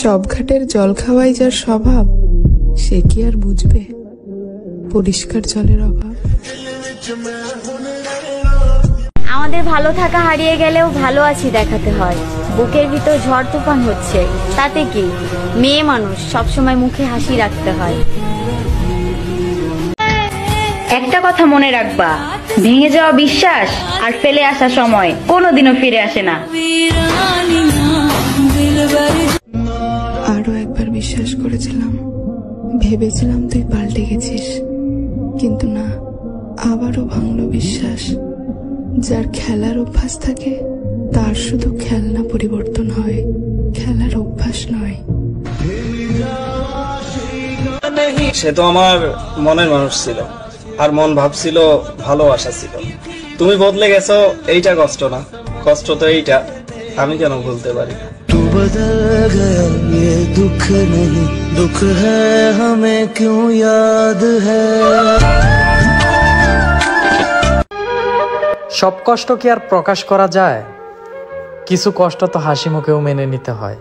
সব ঘাটের জল খাওয়াই যার স্বভাব, সে কি আর বুঝবে পরিষ্কার জলের অভাব। আমাদের ভালো থাকা হারিয়ে গেলেও ভালো আছি দেখাতে হয়। বুকের ভিতর ঝড় তুফান হচ্ছে, তাতে কি? মেয়ে মানুষ, সবসময় মুখে হাসি রাখতে হয়। একটা কথা মনে রাখবা, ভেঙে যাওয়া বিশ্বাস আর ফেলে আসা সময় কোনোদিনও ফিরে আসে না। আরো একবার বিশ্বাস করেছিলাম, ভেবেছিলাম তুই পাল্টে গেছিস, কিন্তু না, আবারও ভাঙলো বিশ্বাস। যার খেলার অভ্যাস থাকে তার শুধু খেলনা পরিবর্তন হয়, খেলার অভ্যাস নয়। সে তো আমার মনের মানুষ ছিল, আর মন ভাবছিল ভালোবাসা ছিল। তুমি বদলে গেছো, এইটা কষ্ট না? কষ্ট তো এইটা, আমি কেন ভুলতে পারি না। तू बदल गया ये दुख नहीं, दुख है हमें क्यों याद है। সব কষ্ট কি আর প্রকাশ করা যায়? কিছু কষ্ট তো হাসি মুখেও মেনে নিতে হয়।